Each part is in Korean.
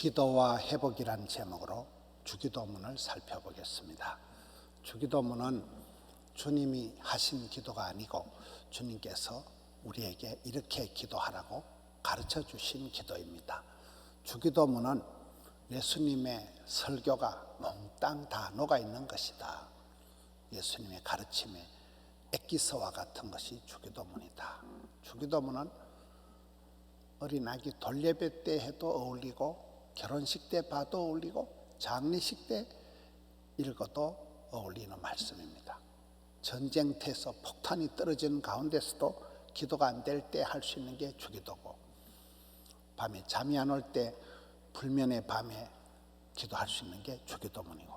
기도와 회복이라는 제목으로 주기도문을 살펴보겠습니다. 주기도문은 주님이 하신 기도가 아니고 주님께서 우리에게 이렇게 기도하라고 가르쳐 주신 기도입니다. 주기도문은 예수님의 설교가 몽땅 다 녹아있는 것이다. 예수님의 가르침에 엑기스와 같은 것이 주기도문이다. 주기도문은 어린아기 돌예배 때 해도 어울리고 결혼식 때 봐도 어울리고 장례식 때 읽어도 어울리는 말씀입니다. 전쟁터에서 폭탄이 떨어지는 가운데서도 기도가 안 될 때 할 수 있는 게 주기도고, 밤에 잠이 안 올 때 불면의 밤에 기도할 수 있는 게 주기도문이고,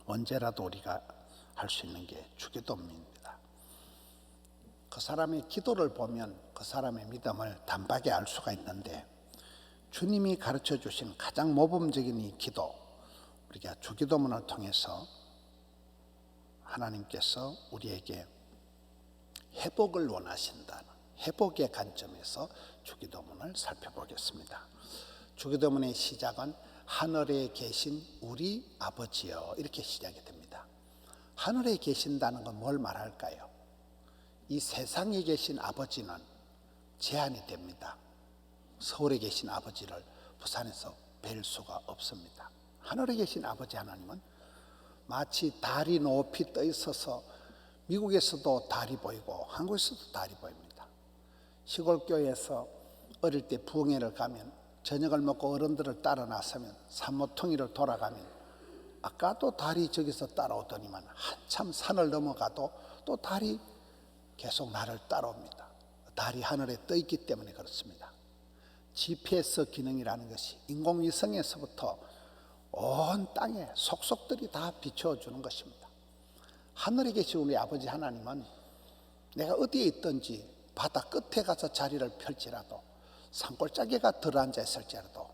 언제라도 우리가 할 수 있는 게 주기도문입니다. 그 사람의 기도를 보면 그 사람의 믿음을 단박에 알 수가 있는데, 주님이 가르쳐 주신 가장 모범적인 이 기도, 우리가 주기도문을 통해서 하나님께서 우리에게 회복을 원하신다는 회복의 관점에서 주기도문을 살펴보겠습니다. 주기도문의 시작은 하늘에 계신 우리 아버지여, 이렇게 시작이 됩니다. 하늘에 계신다는 건 뭘 말할까요? 이 세상에 계신 아버지는 제한이 됩니다. 서울에 계신 아버지를 부산에서 뵐 수가 없습니다. 하늘에 계신 아버지 하나님은 마치 달이 높이 떠 있어서 미국에서도 달이 보이고 한국에서도 달이 보입니다. 시골교회에서 어릴 때 부흥회를 가면 저녁을 먹고 어른들을 따라 나서면 산모통일을 돌아가면 아까도 달이 저기서 따라오더니만 한참 산을 넘어가도 또 달이 계속 나를 따라옵니다. 달이 하늘에 떠 있기 때문에 그렇습니다. GPS 기능이라는 것이 인공위성에서부터 온 땅에 속속들이 다 비춰주는 것입니다. 하늘에 계신 우리 아버지 하나님은 내가 어디에 있든지 바다 끝에 가서 자리를 펼치라도 산골짜기가 들어앉아 있을지라도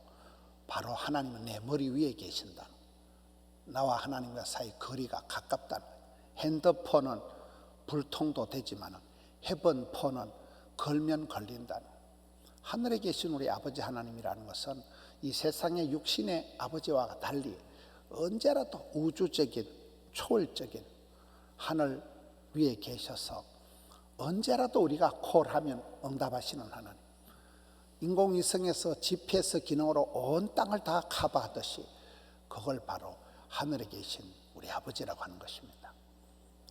바로 하나님은 내 머리 위에 계신다. 나와 하나님과 사이 거리가 가깝다는 거예요. 핸드폰은 불통도 되지만 헤븐폰은 걸면 걸린다는 거예요. 하늘에 계신 우리 아버지 하나님이라는 것은 이 세상의 육신의 아버지와 달리 언제라도 우주적인 초월적인 하늘 위에 계셔서 언제라도 우리가 콜하면 응답하시는 하나님, 인공위성에서 GPS 기능으로 온 땅을 다 커버하듯이 그걸 바로 하늘에 계신 우리 아버지라고 하는 것입니다.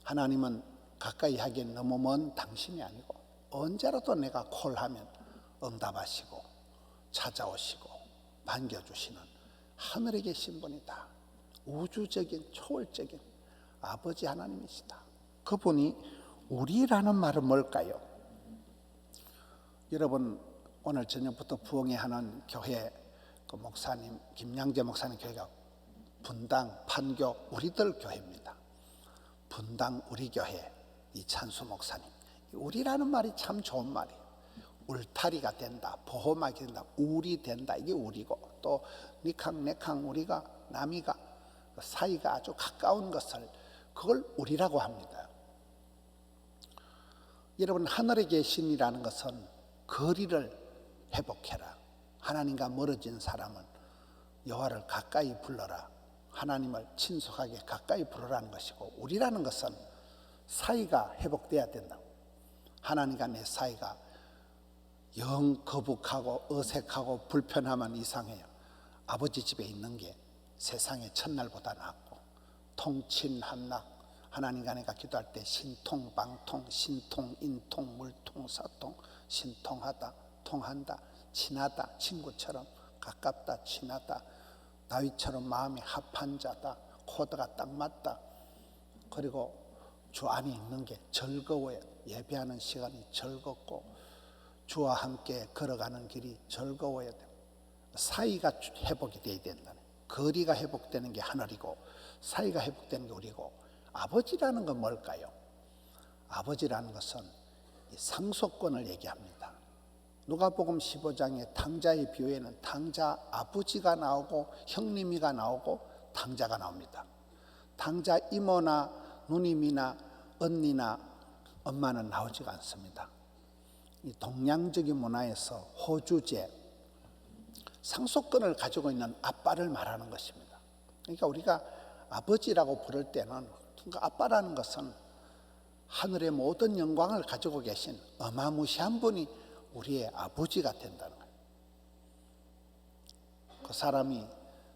하나님은 가까이 하기엔 너무 먼 당신이 아니고 언제라도 내가 콜하면 응답하시고 찾아오시고 반겨주시는 하늘에 계신 분이다. 우주적인 초월적인 아버지 하나님이시다. 그분이 우리라는 말은 뭘까요? 여러분, 오늘 저녁부터 부흥회 하는 교회 그 목사님 김양재 목사님 교회가 분당 판교 우리들 교회입니다. 분당 우리 교회 이찬수 목사님, 우리라는 말이 참 좋은 말이에요. 울타리가 된다, 보호막이 된다, 우리 된다, 이게 우리고, 또 니캉 내캉 우리가 남이가 사이가 아주 가까운 것을 그걸 우리라고 합니다. 여러분, 하늘에 계신이라는 것은 거리를 회복해라. 하나님과 멀어진 사람은 여호와를 가까이 불러라. 하나님을 친숙하게 가까이 부르라는 것이고, 우리라는 것은 사이가 회복돼야 된다. 하나님과 내 사이가 영 거북하고 어색하고 불편하면 이상해요. 아버지 집에 있는 게 세상의 첫날보다 낫고, 통친한낙, 하나님과 내가 기도할 때 신통 방통 신통 인통 물통 사통, 신통하다 통한다, 친하다 친구처럼 가깝다 친하다, 다윗처럼 마음이 합한 자다, 코드가 딱 맞다. 그리고 주 안에 있는 게 즐거워요. 예배하는 시간이 즐겁고 주와 함께 걸어가는 길이 즐거워야 돼요. 사이가 회복이 돼야 된다는, 거리가 회복되는 게 하늘이고 사이가 회복되는 게 우리고, 아버지라는 건 뭘까요? 아버지라는 것은 상속권을 얘기합니다. 누가복음 15장의 탕자의 비유에는 탕자 아버지가 나오고 형님이가 나오고 탕자가 나옵니다. 탕자 이모나 누님이나 언니나 엄마는 나오지가 않습니다. 이 동양적인 문화에서 호주제, 상속권을 가지고 있는 아빠를 말하는 것입니다. 그러니까 우리가 아버지라고 부를 때는, 그러니까 아빠라는 것은 하늘의 모든 영광을 가지고 계신 어마무시한 분이 우리의 아버지가 된다는 거예요. 그 사람이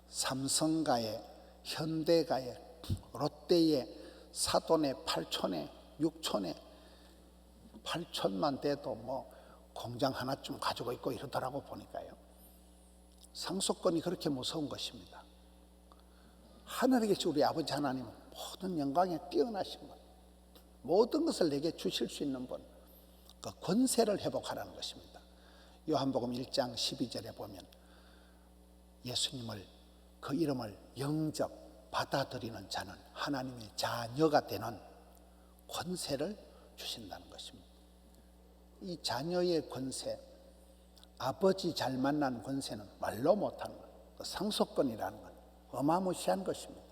삼성가에, 현대가에, 롯데에, 사돈에, 팔촌에, 육촌에 8천만 돼도 뭐 공장 하나쯤 가지고 있고 이러더라고 보니까요. 상속권이 그렇게 무서운 것입니다. 하늘에 계신 우리 아버지 하나님은 모든 영광에 뛰어나신 분, 모든 것을 내게 주실 수 있는 분, 그 권세를 회복하라는 것입니다. 요한복음 1장 12절에 보면 예수님을, 그 이름을 영접 받아들이는 자는 하나님의 자녀가 되는 권세를 주신다는 것입니다. 이 자녀의 권세, 아버지 잘 만난 권세는 말로 못하는 거예요. 그 상속권이라는 건 어마무시한 것입니다.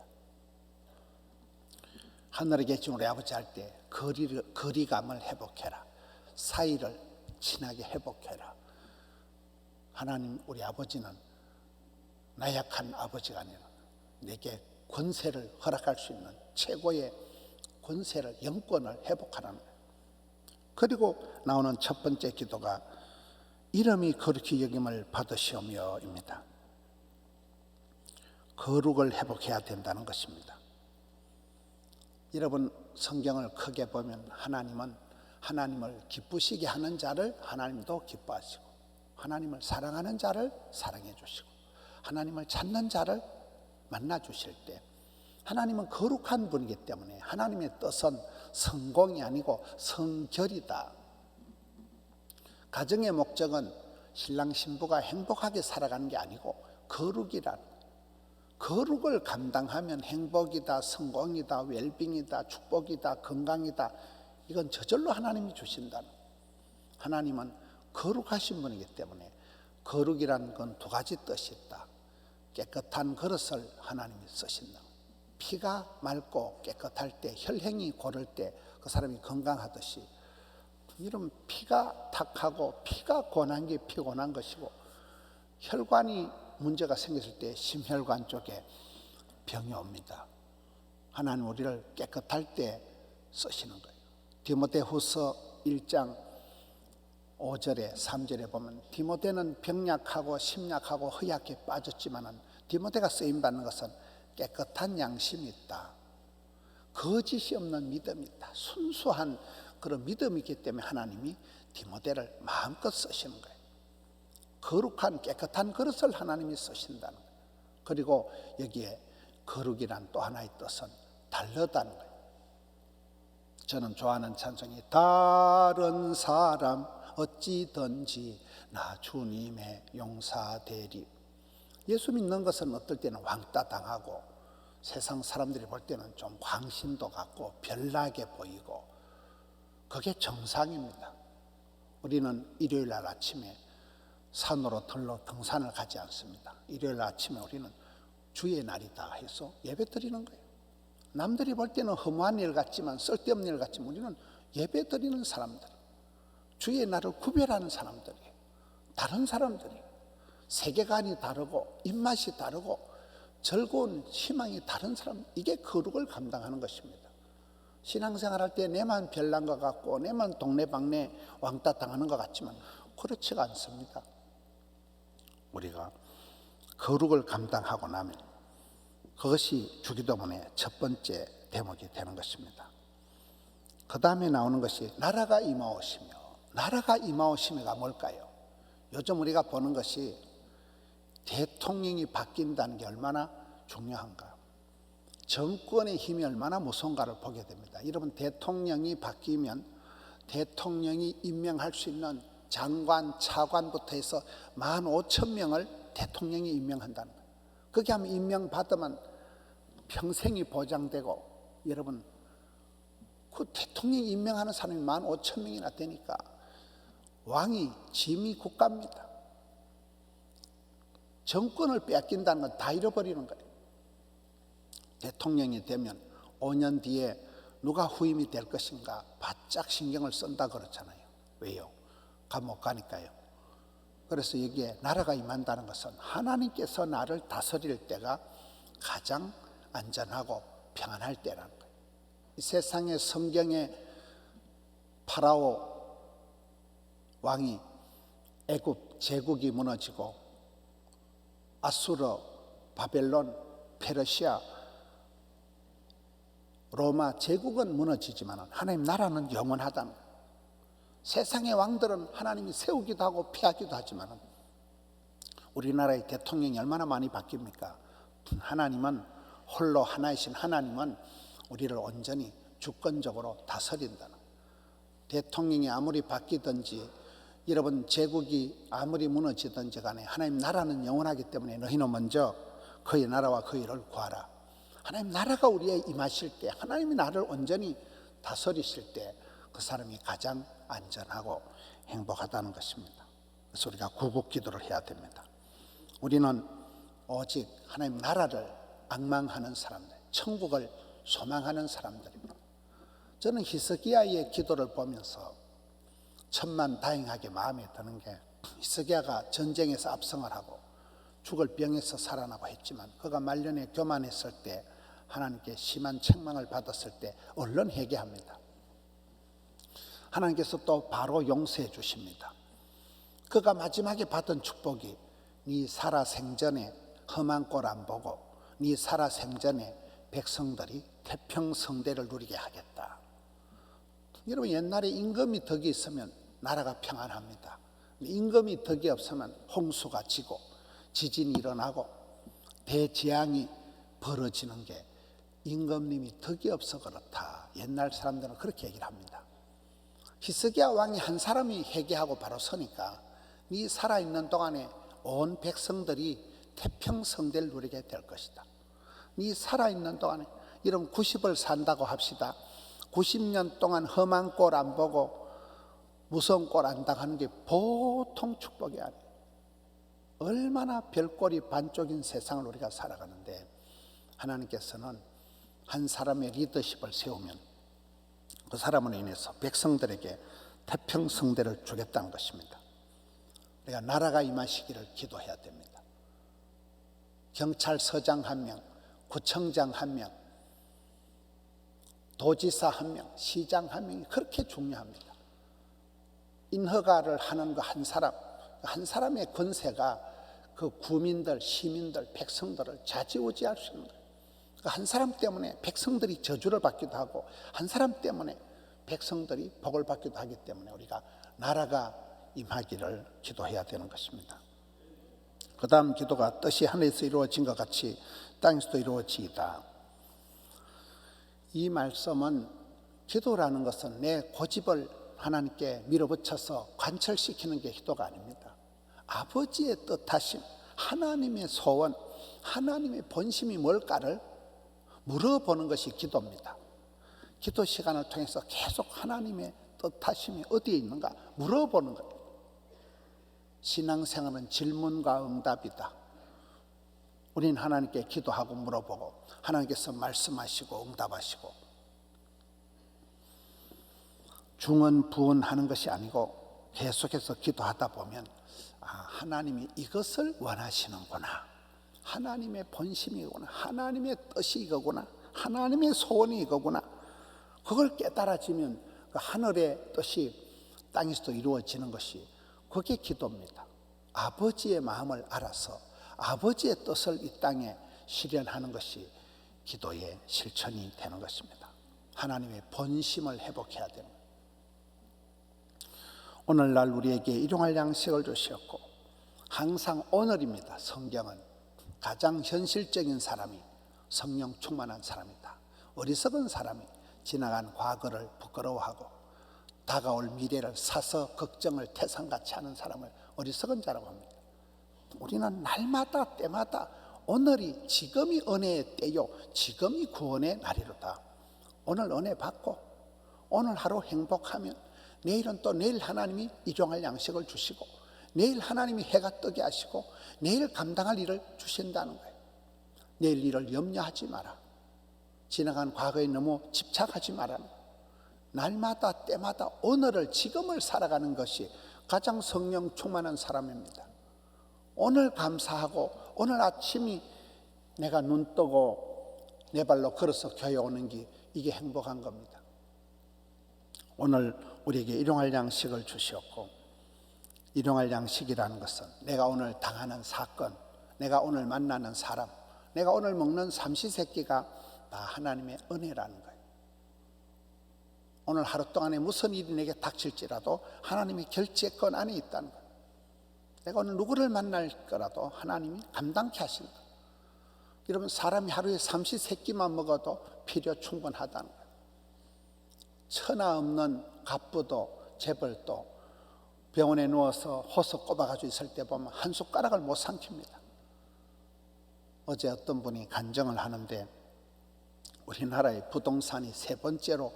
하늘에 계신 우리 아버지 할 때 거리감을 회복해라, 사이를 친하게 회복해라. 하나님 우리 아버지는 나약한 아버지가 아니라 내게 권세를 허락할 수 있는 최고의 권세를, 영권을 회복하라는 거예요. 그리고 나오는 첫 번째 기도가 이름이 거룩히 여김을 받으시오며입니다. 거룩을 회복해야 된다는 것입니다. 여러분 성경을 크게 보면 하나님은 하나님을 기쁘시게 하는 자를 하나님도 기뻐하시고, 하나님을 사랑하는 자를 사랑해 주시고, 하나님을 찾는 자를 만나 주실 때, 하나님은 거룩한 분이기 때문에 하나님의 뜻은 성공이 아니고 성결이다. 가정의 목적은 신랑 신부가 행복하게 살아가는 게 아니고 거룩이라는, 거룩을 감당하면 행복이다, 성공이다, 웰빙이다, 축복이다, 건강이다. 이건 저절로 하나님이 주신다는. 하나님은 거룩하신 분이기 때문에 거룩이라는 건 두 가지 뜻이 있다. 깨끗한 그릇을 하나님이 쓰신다. 피가 맑고 깨끗할 때, 혈행이 고를 때 그 사람이 건강하듯이, 이런 피가 탁하고 피가 고난 게 피곤한 것이고, 혈관이 문제가 생겼을 때 심혈관 쪽에 병이 옵니다. 하나님 우리를 깨끗할 때 쓰시는 거예요. 디모데후서 1장 5절에 3절에 보면 디모데는 병약하고 심약하고 허약해 빠졌지만은 디모데가 쓰임 받는 것은 깨끗한 양심이 있다, 거짓이 없는 믿음이 있다, 순수한 그런 믿음이 있기 때문에 하나님이 디모데를 마음껏 쓰시는 거예요. 거룩한 깨끗한 그릇을 하나님이 쓰신다는 거예요. 그리고 여기에 거룩이란 또 하나의 뜻은 다르다는 거예요. 저는 좋아하는 찬송이 다른 사람 어찌든지 나 주님의 용사되리. 예수 믿는 것은 어떨 때는 왕따 당하고 세상 사람들이 볼 때는 좀 광신도 같고 별나게 보이고 그게 정상입니다. 우리는 일요일 날 아침에 산으로 들러 등산을 가지 않습니다. 일요일 아침에 우리는 주의 날이다 해서 예배 드리는 거예요. 남들이 볼 때는 허무한 일 같지만, 쓸데없는 일 같지만 우리는 예배 드리는 사람들, 주의 날을 구별하는 사람들이에요. 다른 사람들이 세계관이 다르고 입맛이 다르고 즐거운 희망이 다른 사람, 이게 거룩을 감당하는 것입니다. 신앙생활 할 때 내만 별난 것 같고 내만 동네방네 왕따 당하는 것 같지만 그렇지가 않습니다. 우리가 거룩을 감당하고 나면 그것이 주기도문의 첫 번째 대목이 되는 것입니다. 그 다음에 나오는 것이 나라가 임하오시며, 나라가 임하오시며가 뭘까요? 요즘 우리가 보는 것이 대통령이 바뀐다는 게 얼마나 중요한가, 정권의 힘이 얼마나 무서운가를 보게 됩니다. 여러분, 대통령이 바뀌면 대통령이 임명할 수 있는 장관, 차관부터 해서 15,000명을 대통령이 임명한다는 거예요. 그렇게 하면 임명받으면 평생이 보장되고, 여러분 그 대통령이 임명하는 사람이 15,000명이나 되니까 왕이 짐이 국가입니다. 정권을 뺏긴다는 건 다 잃어버리는 거예요. 대통령이 되면 5년 뒤에 누가 후임이 될 것인가 바짝 신경을 쓴다 그렇잖아요. 왜요? 감옥 가니까요. 그래서 여기에 나라가 임한다는 것은 하나님께서 나를 다스릴 때가 가장 안전하고 평안할 때라는 거예요. 이 세상의 성경에 파라오 왕이 애굽 제국이 무너지고 아수르, 바벨론, 페르시아, 로마 제국은 무너지지만 하나님 나라는 영원하다는 거예요. 세상의 왕들은 하나님이 세우기도 하고 피하기도 하지만 우리나라의 대통령이 얼마나 많이 바뀝니까? 하나님은 홀로 하나이신 하나님은 우리를 온전히 주권적으로 다스린다는 거예요. 대통령이 아무리 바뀌든지 여러분 제국이 아무리 무너지든지 간에 하나님 나라는 영원하기 때문에 너희는 먼저 그의 나라와 그의 일을 구하라. 하나님 나라가 우리에 임하실 때 하나님이 나를 온전히 다스리실 때 그 사람이 가장 안전하고 행복하다는 것입니다. 그래서 우리가 구국기도를 해야 됩니다. 우리는 오직 하나님 나라를 앙망하는 사람들, 천국을 소망하는 사람들입니다. 저는 히스기야의 기도를 보면서 천만다행하게 마음에 드는 게 히스기야가 전쟁에서 압승을 하고 죽을 병에서 살아나고 했지만 그가 말년에 교만했을 때 하나님께 심한 책망을 받았을 때 얼른 회개합니다. 하나님께서 또 바로 용서해 주십니다. 그가 마지막에 받은 축복이 네 살아 생전에 험한 꼴 안 보고 네 살아 생전에 백성들이 태평성대를 누리게 하겠다. 여러분 옛날에 임금이 덕이 있으면 나라가 평안합니다. 임금이 덕이 없으면 홍수가 지고 지진이 일어나고 대재앙이 벌어지는 게 임금님이 덕이 없어 그렇다. 옛날 사람들은 그렇게 얘기를 합니다. 히스기야 왕이 한 사람이 회개하고 바로 서니까 네 살아있는 동안에 온 백성들이 태평성대를 누리게 될 것이다. 네 살아있는 동안에 여러분 90을 산다고 합시다. 90년 동안 험한 꼴 안 보고 무서운 꼴 안 당하는 게 보통 축복이 아니에요. 얼마나 별꼴이 반쪽인 세상을 우리가 살아가는데 하나님께서는 한 사람의 리더십을 세우면 그 사람으로 인해서 백성들에게 태평성대를 주겠다는 것입니다. 우리가 나라가 임하시기를 기도해야 됩니다. 경찰서장 1명, 구청장 1명, 도지사 1명, 시장 1명이 그렇게 중요합니다. 인허가를 하는 그 한 사람의 권세가 그 구민들, 시민들, 백성들을 좌지우지할 수 있는 거예요. 한 사람 때문에 백성들이 저주를 받기도 하고 한 사람 때문에 백성들이 복을 받기도 하기 때문에 우리가 나라가 임하기를 기도해야 되는 것입니다. 그 다음 기도가 뜻이 하늘에서 이루어진 것 같이 땅에서도 이루어지이다. 이 말씀은 기도라는 것은 내 고집을 하나님께 밀어붙여서 관철시키는 게 기도가 아닙니다. 아버지의 뜻하심, 하나님의 소원, 하나님의 본심이 뭘까를 물어보는 것이 기도입니다. 기도 시간을 통해서 계속 하나님의 뜻하심이 어디에 있는가 물어보는 거예요. 신앙생활은 질문과 응답이다. 우리는 하나님께 기도하고 물어보고 하나님께서 말씀하시고 응답하시고 중언부언하는 것이 아니고 계속해서 기도하다 보면 하나님이 이것을 원하시는구나. 하나님의 본심이구나. 하나님의 뜻이 이거구나. 하나님의 소원이 이거구나. 그걸 깨달아지면 그 하늘의 뜻이 땅에서도 이루어지는 것이 그게 기도입니다. 아버지의 마음을 알아서 아버지의 뜻을 이 땅에 실현하는 것이 기도의 실천이 되는 것입니다. 하나님의 본심을 회복해야 되는 거예요. 오늘날 우리에게 일용할 양식을 주셨고 항상 오늘입니다. 성경은 가장 현실적인 사람이 성령 충만한 사람이다. 어리석은 사람이 지나간 과거를 부끄러워하고 다가올 미래를 사서 걱정을 태산같이 하는 사람을 어리석은 자라고 합니다. 우리는 날마다 때마다 오늘이 지금이 은혜의 때요 지금이 구원의 날이로다. 오늘 은혜 받고 오늘 하루 행복하면 내일은 또 내일 하나님이 일용할 양식을 주시고 내일 하나님이 해가 뜨게 하시고 내일 감당할 일을 주신다는 거예요. 내일 일을 염려하지 마라. 지나간 과거에 너무 집착하지 마라. 날마다 때마다 오늘을 지금을 살아가는 것이 가장 성령 충만한 사람입니다. 오늘 감사하고 오늘 아침이 내가 눈 뜨고 내 발로 걸어서 교회 오는 게 이게 행복한 겁니다. 오늘 우리에게 일용할 양식을 주셨고, 일용할 양식이라는 것은 내가 오늘 당하는 사건, 내가 오늘 만나는 사람, 내가 오늘 먹는 삼시세끼가 다 하나님의 은혜라는 거예요. 오늘 하루 동안에 무슨 일이 내게 닥칠지라도 하나님의 결제권 안에 있다는 거예요. 내가 오늘 누구를 만날 거라도 하나님이 감당케 하신다. 여러분, 사람이 하루에 삼시세끼만 먹어도 필요 충분하다는 거예요. 천하 없는 갑부도 재벌도 병원에 누워서 호소 꼽아가지고 있을 때 보면 한 숟가락을 못 삼킵니다. 어제 어떤 분이 간증을 하는데 우리나라의 부동산이 세 번째로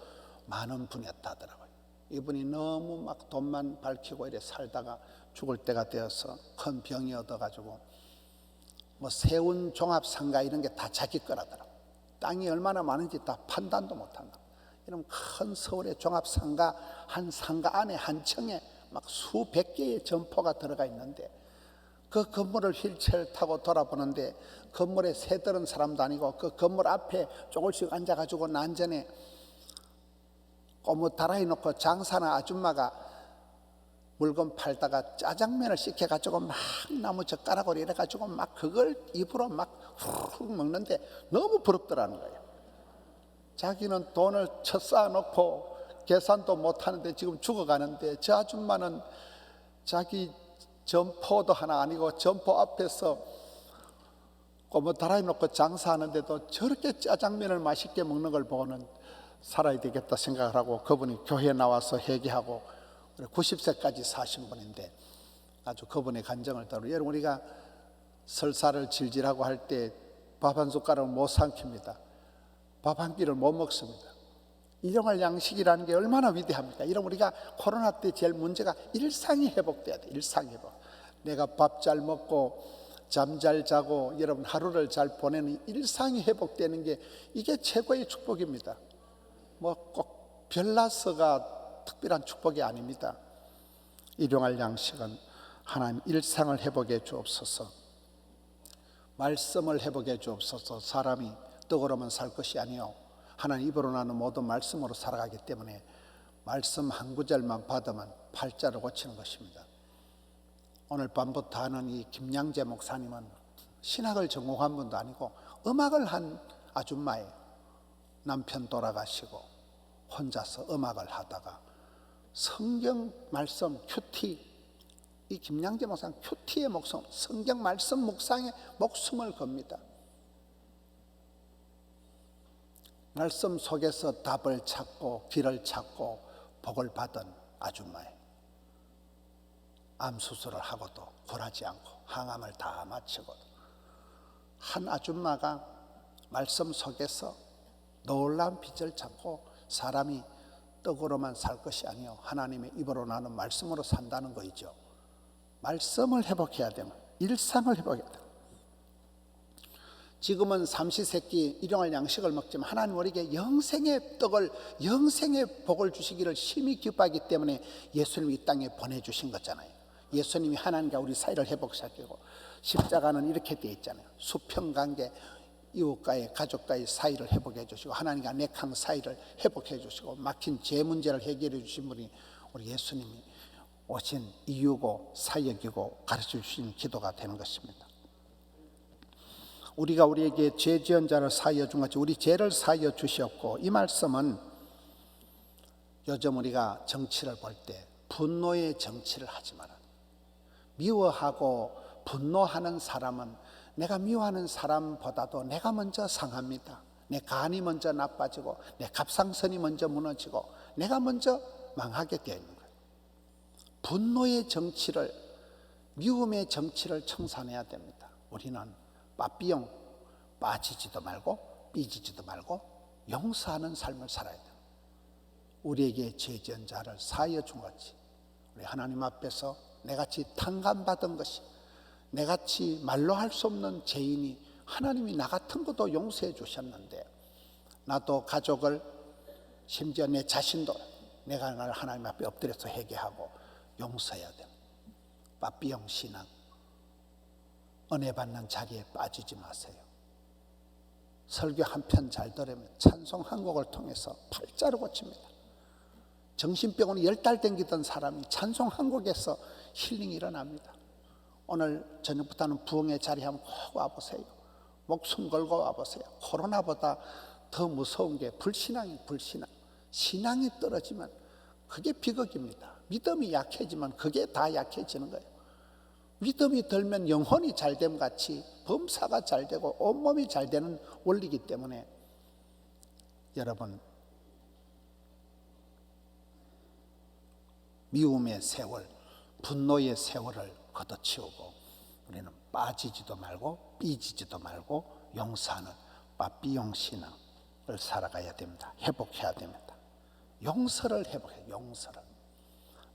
많은 분이었다 하더라고요. 이분이 너무 막 돈만 밝히고 이래 살다가 죽을 때가 되어서 큰 병이 얻어가지고 뭐 세운 종합상가 이런 게 다 자기 거라더라고요. 땅이 얼마나 많은지 다 판단도 못한다. 이런 큰 서울의 종합상가 한 상가 안에 한 층에 막 수백 개의 점포가 들어가 있는데 그 건물을 휠체어를 타고 돌아보는데 건물에 새들은 사람도 아니고 그 건물 앞에 조금씩 앉아가지고 난전에 꼬무 달아해 놓고 장사하는 아줌마가 물건 팔다가 짜장면을 시켜가지고 막 나무 젓가락으로 이래가지고 막 그걸 입으로 막 훅 먹는데 너무 부럽더라는 거예요. 자기는 돈을 쳐 쌓아놓고 계산도 못하는데 지금 죽어가는데 저 아줌마는 자기 점포도 하나 아니고 점포 앞에서 꼬무 달아해 놓고 장사하는데도 저렇게 짜장면을 맛있게 먹는 걸 보고는 살아야 되겠다 생각을 하고 그분이 교회에 나와서 회개하고 90세까지 사신 분인데 아주 그분의 간증을 따로 여러분 우리가 설사를 질질하고 할 때 밥 한 숟가락을 못 삼킵니다. 밥 한 끼를 못 먹습니다. 일용할 양식이라는 게 얼마나 위대합니까? 이런 우리가 코로나 때 제일 문제가 일상이 회복돼야 돼. 일상 회복. 내가 밥 잘 먹고 잠 잘 자고 여러분 하루를 잘 보내는 일상이 회복되는 게 이게 최고의 축복입니다. 뭐 꼭 별나서가 특별한 축복이 아닙니다. 일용할 양식은 하나님 일상을 회복해 주옵소서. 말씀을 회복해 주옵소서. 사람이 떡으로만 살 것이 아니요 하나님 입으로 나는 모든 말씀으로 살아가기 때문에 말씀 한 구절만 받으면 팔자를 고치는 것입니다. 오늘 밤부터 하는 이 김양재 목사님은 신학을 전공한 분도 아니고 음악을 한 아줌마예요. 남편 돌아가시고 혼자서 음악을 하다가 성경 말씀 큐티, 이 김양재 목사는 큐티의 목숨, 성경 말씀 묵상에 목숨을 겁니다. 말씀 속에서 답을 찾고 길을 찾고 복을 받은 아줌마예요. 암 수술을 하고도 굴하지 않고 항암을 다 마치고 한 아줌마가 말씀 속에서 놀라운 빛을 찾고 사람이 떡으로만 살 것이 아니요 하나님의 입으로 나는 말씀으로 산다는 거이죠. 말씀을 회복해야 되면 일상을 회복해야 돼요. 지금은 삼시세끼 일용할 양식을 먹지만 하나님 우리에게 영생의 떡을 영생의 복을 주시기를 심히 기뻐하기 때문에 예수님이 이 땅에 보내주신 거잖아요. 예수님이 하나님과 우리 사이를 회복시키고 십자가는 이렇게 되어 있잖아요. 수평관계 이웃과의 가족과의 사이를 회복해 주시고 하나님과 내강 사이를 회복해 주시고 막힌 죄 문제를 해결해 주신 분이 우리 예수님이 오신 이유고 사역이고 가르쳐 주신 기도가 되는 것입니다. 우리가 우리에게 죄 지은 자를 사하여 준 같이 우리 죄를 사하여 주셨고 이 말씀은 요즘 우리가 정치를 볼 때 분노의 정치를 하지 마라. 미워하고 분노하는 사람은 내가 미워하는 사람보다도 내가 먼저 상합니다. 내 간이 먼저 나빠지고 내 갑상선이 먼저 무너지고 내가 먼저 망하게 되어 있는 거예요. 분노의 정치를 미움의 정치를 청산해야 됩니다. 우리는 빠삐용 빠지지도 말고 삐지지도 말고 용서하는 삶을 살아야 돼요. 우리에게 죄 지은 자를 사하여 준 것이 우리 하나님 앞에서 내같이 탕감받은 것이 내같이 말로 할 수 없는 죄인이 하나님이 나 같은 것도 용서해 주셨는데 나도 가족을 심지어 내 자신도 내가 하나님 앞에 엎드려서 회개하고 용서해야 됩니다. 빠삐용 신앙, 은혜 받는 자리에 빠지지 마세요. 설교 한 편 잘 들으면 찬송 한 곡을 통해서 팔자를 고칩니다. 정신병원에 10달 댕기던 사람이 찬송 한 곡에서 힐링이 일어납니다. 오늘 저녁부터는 부흥의 자리 한번 꼭 와보세요. 목숨 걸고 와보세요. 코로나보다 더 무서운 게 불신앙이 불신앙. 신앙이 떨어지면 그게 비극입니다. 믿음이 약해지면 그게 다 약해지는 거예요. 믿음이 들면 영혼이 잘됨 같이 범사가 잘 되고 온몸이 잘 되는 원리이기 때문에 여러분, 미움의 세월, 분노의 세월을 걷어치우고 우리는 빠지지도 말고 삐지지도 말고 용서하는 빠삐용 신앙을 살아가야 됩니다. 회복해야 됩니다. 용서를 회복해요. 용서를.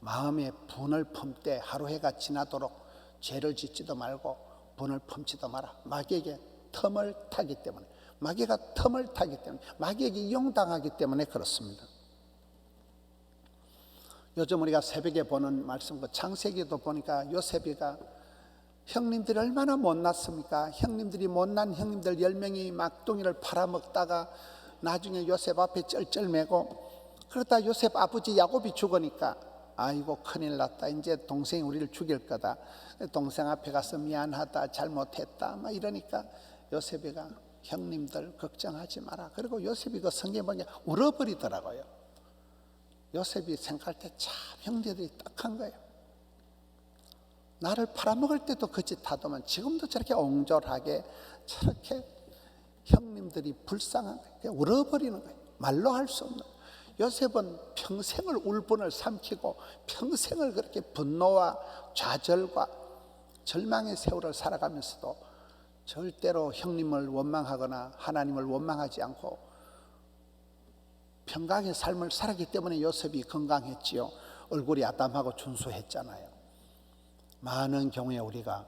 마음에 분을 품되 하루 해가 지나도록 죄를 짓지도 말고 분을 품지도 마라. 마귀에게 틈을 타기 때문에, 마귀가 틈을 타기 때문에, 마귀에게 이용당하기 때문에 그렇습니다. 요즘 우리가 새벽에 보는 말씀, 창세기도 보니까 요셉이가 형님들이 얼마나 못났습니까? 형님들이 못난 형님들 10명이 막둥이를 팔아먹다가 나중에 요셉 앞에 쩔쩔매고, 그러다 요셉 아버지 야곱이 죽으니까 아이고 큰일 났다, 이제 동생이 우리를 죽일 거다, 동생 앞에 가서 미안하다, 잘못했다 막 이러니까 요셉이가 형님들 걱정하지 마라. 그리고 요셉이 그 성경에 보니까 울어버리더라고요. 요셉이 생각할 때 참 형제들이 딱한 거예요. 나를 팔아먹을 때도 그 짓 하더만 지금도 저렇게 옹졸하게 저렇게 형님들이 불쌍한 거예요. 울어버리는 거예요. 말로 할 수 없는 거예요. 요셉은 평생을 울분을 삼키고 평생을 그렇게 분노와 좌절과 절망의 세월을 살아가면서도 절대로 형님을 원망하거나 하나님을 원망하지 않고 평강의 삶을 살았기 때문에 요셉이 건강했지요. 얼굴이 아담하고 준수했잖아요. 많은 경우에 우리가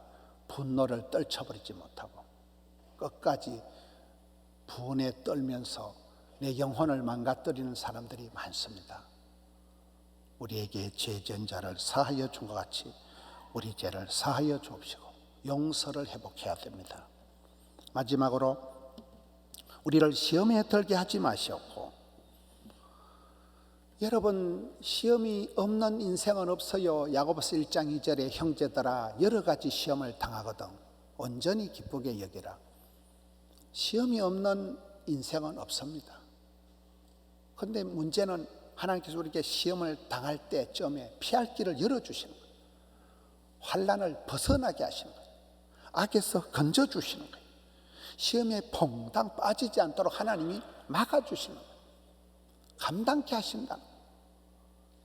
분노를 떨쳐버리지 못하고 끝까지 분에 떨면서 내 영혼을 망가뜨리는 사람들이 많습니다. 우리에게 죄 지은 자를 사하여 준 것 같이 우리 죄를 사하여 주옵시고 용서를 회복해야 됩니다. 마지막으로 우리를 시험에 들게 하지 마시옵고, 여러분 시험이 없는 인생은 없어요. 야고보서 1장 2절에 형제들아 여러 가지 시험을 당하거든 온전히 기쁘게 여기라. 시험이 없는 인생은 없습니다. 그런데 문제는 하나님께서 우리에게 시험을 당할 때쯤에 피할 길을 열어주시는 거예요. 환난을 벗어나게 하시는 거예요. 악에서 건져주시는 거예요. 시험에 퐁당 빠지지 않도록 하나님이 막아주시는 거예요. 감당케 하신다.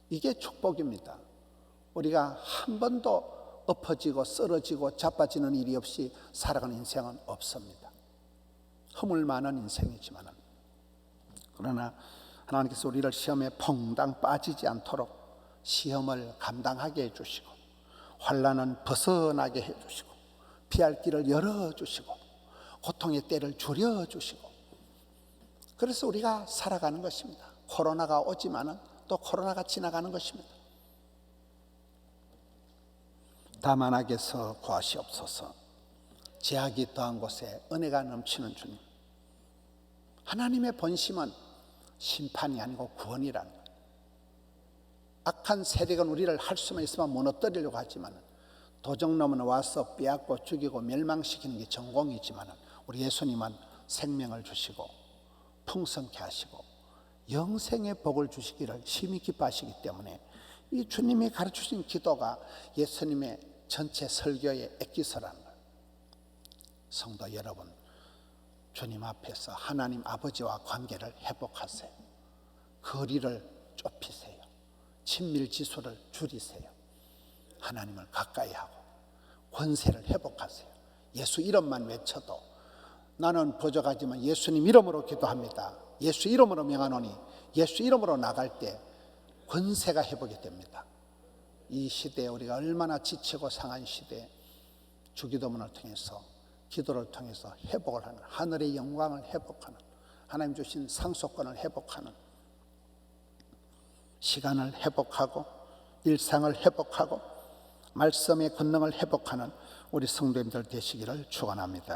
이게 축복입니다. 우리가 한 번도 엎어지고 쓰러지고 자빠지는 일이 없이 살아가는 인생은 없습니다. 허물 많은 인생이지만, 그러나 하나님께서 우리를 시험에 퐁당 빠지지 않도록 시험을 감당하게 해주시고 환난은 벗어나게 해주시고 피할 길을 열어주시고 고통의 때를 줄여주시고, 그래서 우리가 살아가는 것입니다. 코로나가 오지만은 또 코로나가 지나가는 것입니다. 다만 악에서 구하시옵소서. 제약이 더한 곳에 은혜가 넘치는 주님. 하나님의 본심은 심판이 아니고 구원이라는 거예요. 악한 세력은 우리를 할 수만 있으면 무너뜨리려고 하지만 도적놈은 와서 빼앗고 죽이고 멸망시키는 게 전공이지만 우리 예수님은 생명을 주시고 풍성케 하시고 영생의 복을 주시기를 심히 기뻐하시기 때문에 이 주님이 가르치신 기도가 예수님의 전체 설교의 액기서라는 거예요. 성도 여러분, 주님 앞에서 하나님 아버지와 관계를 회복하세요. 거리를 좁히세요. 친밀 지수를 줄이세요. 하나님을 가까이 하고 권세를 회복하세요. 예수 이름만 외쳐도, 나는 부족하지만 예수님 이름으로 기도합니다, 예수 이름으로 명하노니, 예수 이름으로 나갈 때 권세가 회복이 됩니다. 이 시대에 우리가 얼마나 지치고 상한 시대에 주기도문을 통해서 기도를 통해서 회복을 하는, 하늘의 영광을 회복하는, 하나님 주신 상속권을 회복하는, 시간을 회복하고 일상을 회복하고 말씀의 권능을 회복하는 우리 성도님들 되시기를 축원합니다.